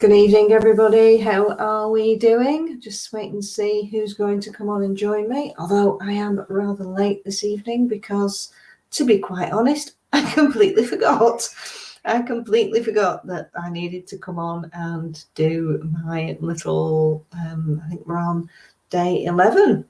Good evening, everybody. How are we doing? Just wait and see who's going to come on and join me. Although I am rather late this evening because, to be quite honest, I completely forgot. That I needed to come on and do my little, I think we're on day 11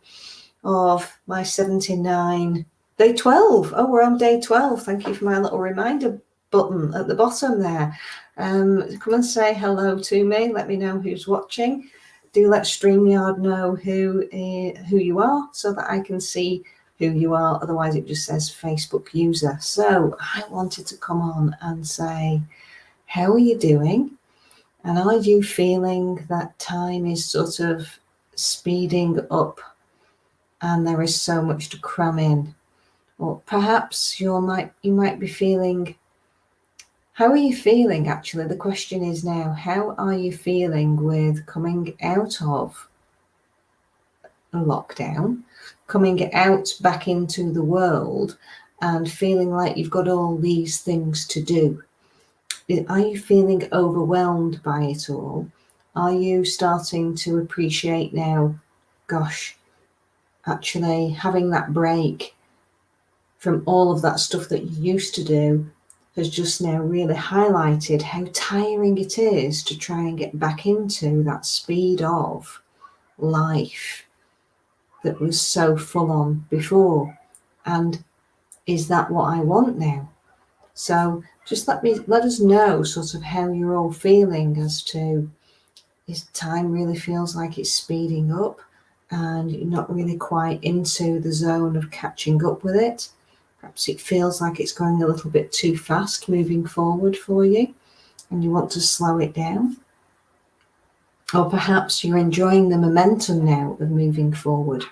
of my 79, day 12. Oh, we're on day 12. Thank you for my little reminder button at the bottom there. Come and say hello to me. Let me know who's watching. Do let StreamYard know who you are so that I can see who you are. Otherwise, it just says Facebook user. So I wanted to come on and say, how are you doing? And are you feeling that time is sort of speeding up and there is so much to cram in? Or perhaps you might be feeling. How are you feeling, actually? The question is now, how are you feeling with coming out of a lockdown, coming out back into the world and feeling like you've got all these things to do? Are you feeling overwhelmed by it all? Are you starting to appreciate now, gosh, actually having that break from all of that stuff that you used to do has just now really highlighted how tiring it is to try and get back into that speed of life that was so full on before. And is that what I want now? So just let us know sort of how you're all feeling as to, is time really feels like it's speeding up and you're not really quite into the zone of catching up with it. Perhaps it feels like it's going a little bit too fast moving forward for you and you want to slow it down. Or perhaps you're enjoying the momentum now of moving forward.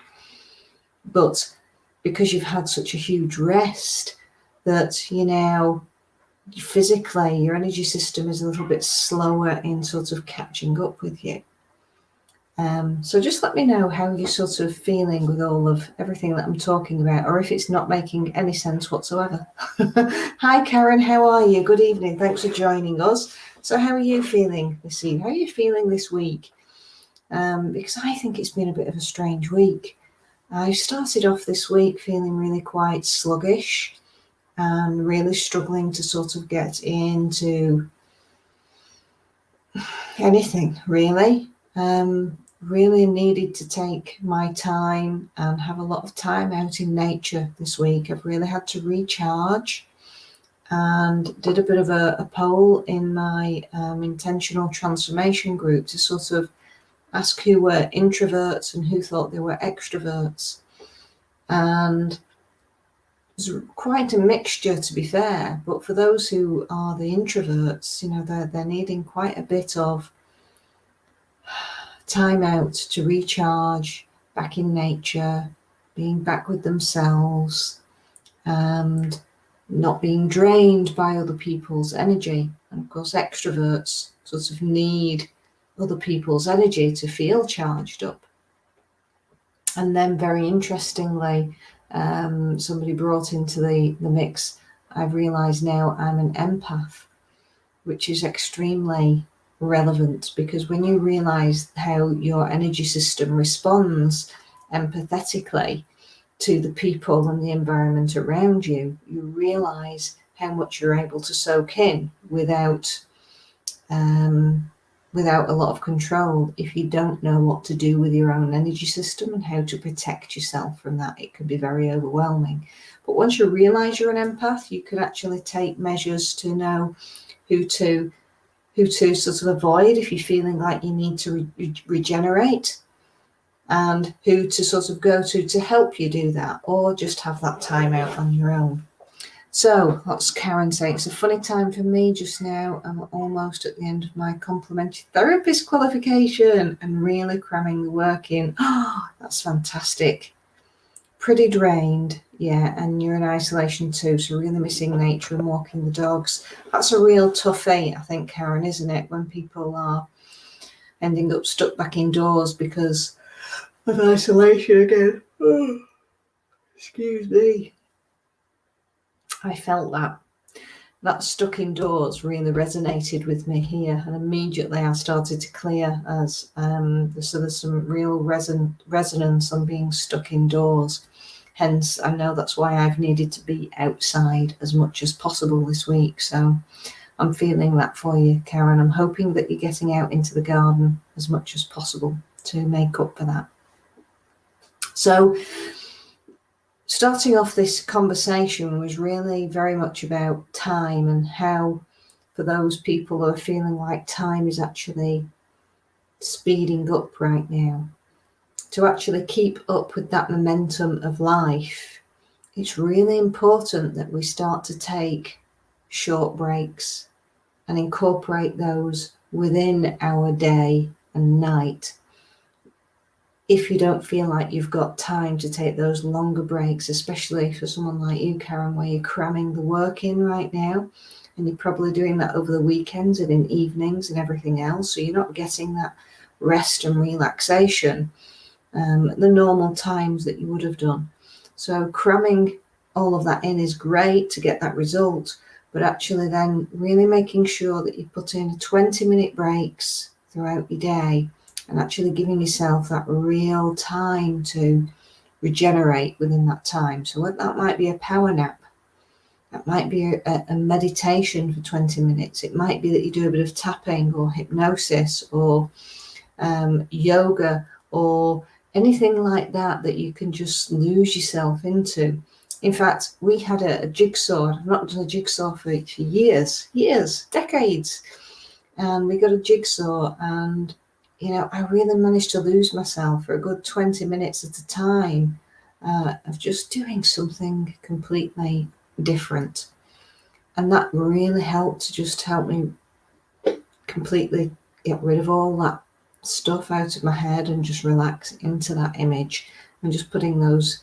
But because you've had such a huge rest that, physically your energy system is a little bit slower in sort of catching up with you. So just let me know how you're sort of feeling with all of everything that I'm talking about, or if it's not making any sense whatsoever. Hi, Karen, how are you? Good evening. Thanks for joining us. So how are you feeling this evening? How are you feeling this week? Because I think it's been a bit of a strange week. I started off this week feeling really quite sluggish and really struggling to sort of get into anything, really. Really needed to take my time and have a lot of time out in nature this week. I've really had to recharge and did a bit of a poll in my intentional transformation group to sort of ask who were introverts and who thought they were extroverts. And it was quite a mixture, to be fair, but for those who are the introverts, they're needing quite a bit of time out to recharge, back in nature, being back with themselves and not being drained by other people's energy. And of course, extroverts sort of need other people's energy to feel charged up. And then very interestingly, somebody brought into the mix, I've realized now I'm an empath, which is extremely relevant, because when you realize how your energy system responds empathetically to the people and the environment around you, you realize how much you're able to soak in without a lot of control. If you don't know what to do with your own energy system and how to protect yourself from that, it can be very overwhelming. But once you realize you're an empath, you can actually take measures to know who to sort of avoid if you're feeling like you need to regenerate, and who to sort of go to help you do that, or just have that time out on your own. So that's Karen saying, it's a funny time for me just now. I'm almost at the end of my complementary therapist qualification and really cramming the work in. Oh, that's fantastic. Pretty drained, yeah, and you're in isolation too, so really missing nature and walking the dogs. That's a real toughie, I think, Karen, isn't it, when people are ending up stuck back indoors because of isolation again. Oh, excuse me. I felt that. that stuck indoors really resonated with me here, and immediately I started to clear as so there's some real resonance on being stuck indoors. Hence, I know that's why I've needed to be outside as much as possible this week. So I'm feeling that for you, Karen. I'm hoping that you're getting out into the garden as much as possible to make up for that. So starting off this conversation was really very much about time, and how for those people who are feeling like time is actually speeding up right now, to actually keep up with that momentum of life, it's really important that we start to take short breaks and incorporate those within our day and night. If you don't feel like you've got time to take those longer breaks, especially for someone like you, Karen, where you're cramming the work in right now, and you're probably doing that over the weekends and in evenings and everything else, so you're not getting that rest and relaxation at the normal times that you would have done. So cramming all of that in is great to get that result, but actually then really making sure that you put in 20-minute breaks throughout your day and actually giving yourself that real time to regenerate within that time. So that might be a power nap. That might be a meditation for 20 minutes. It might be that you do a bit of tapping or hypnosis or yoga or anything like that that you can just lose yourself into. In fact, we had a jigsaw. I've not done a jigsaw for years, decades. And we got a jigsaw, and I really managed to lose myself for a good 20 minutes at a time of just doing something completely different. And that really helped to just help me completely get rid of all that stuff out of my head and just relax into that image and just putting those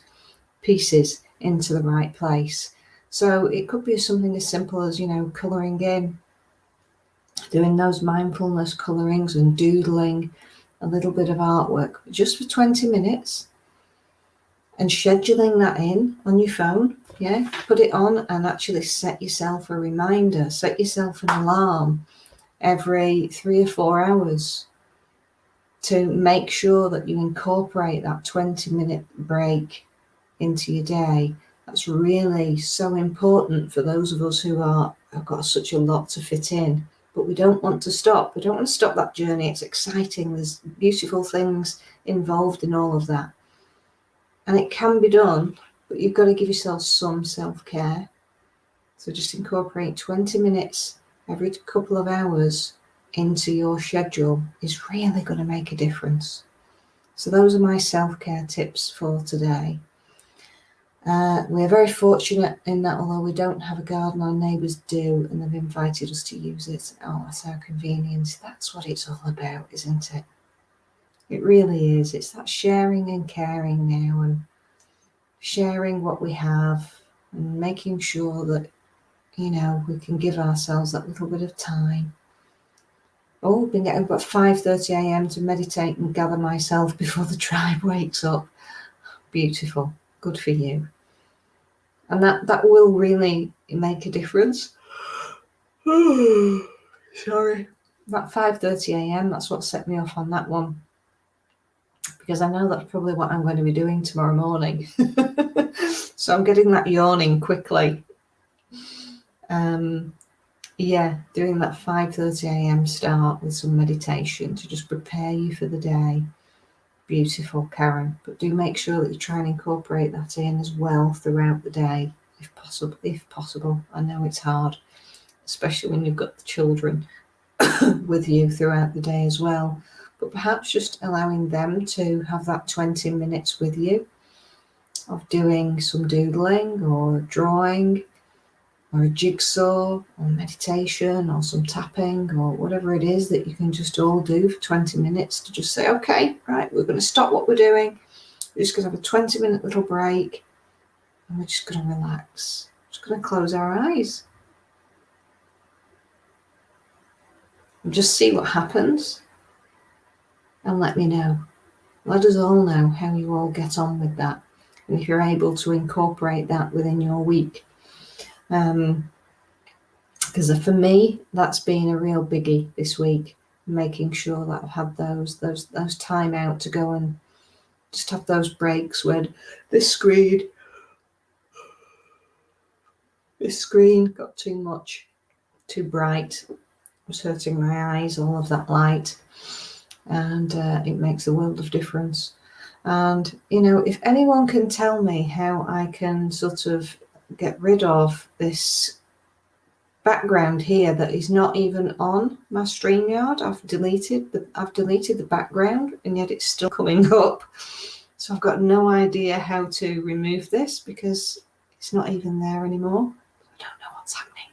pieces into the right place. So it could be something as simple as, colouring in, doing those mindfulness colorings and doodling a little bit of artwork just for 20 minutes and scheduling that in on your phone. Put it on and actually set yourself a reminder, set yourself an alarm every 3 or 4 hours to make sure that you incorporate that 20-minute break into your day. That's really so important for those of us who have got such a lot to fit in. But we don't want to stop. We don't want to stop that journey. It's exciting. There's beautiful things involved in all of that. And it can be done, but you've got to give yourself some self-care. So just incorporate 20 minutes every couple of hours into your schedule is really going to make a difference. So those are my self-care tips for today. We're very fortunate in that although we don't have a garden, our neighbours do, and they've invited us to use it. Oh, that's our convenience. That's what it's all about, isn't it? It really is. It's that sharing and caring now, and sharing what we have and making sure that, we can give ourselves that little bit of time. Oh, I've been getting about 5:30 a.m. to meditate and gather myself before the tribe wakes up. Beautiful. Good for you. And that will really make a difference. Sorry. About 5:30 a.m. That's what set me off on that one. Because I know that's probably what I'm going to be doing tomorrow morning. So I'm getting that yawning quickly. Doing that 5:30 a.m. start with some meditation to just prepare you for the day. Beautiful, Karen. But do make sure that you try and incorporate that in as well throughout the day, if possible. I know it's hard, especially when you've got the children with you throughout the day as well. But perhaps just allowing them to have that 20 minutes with you of doing some doodling or drawing or a jigsaw or meditation or some tapping or whatever it is that you can just all do for 20 minutes to just say, okay, right, we're going to stop what we're doing. We're just going to have a 20-minute little break and we're just going to relax. We're just going to close our eyes and just see what happens and let me know. Let us all know how you all get on with that and if you're able to incorporate that within your week. Because for me, that's been a real biggie this week, making sure that I've had those time out to go and just have those breaks when this screen got too much, too bright, it was hurting my eyes, all of that light, and it makes a world of difference. And if anyone can tell me how I can sort of get rid of this background here that is not even on my StreamYard, I've deleted the background, and yet it's still coming up. So I've got no idea how to remove this because it's not even there anymore. I don't know what's happening.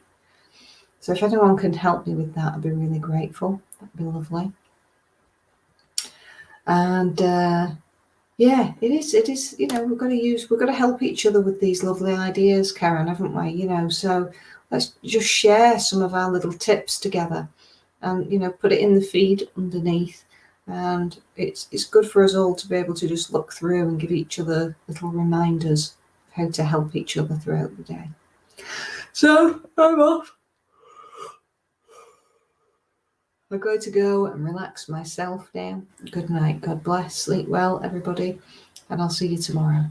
So if anyone can help me with that, I'd be really grateful. That'd be lovely. And yeah, it is. We've got to help each other with these lovely ideas, Karen, haven't we? So let's just share some of our little tips together, and put it in the feed underneath. And it's good for us all to be able to just look through and give each other little reminders of how to help each other throughout the day. So I'm off. I'm going to go and relax myself now. Good night. God bless. Sleep well, everybody. And I'll see you tomorrow.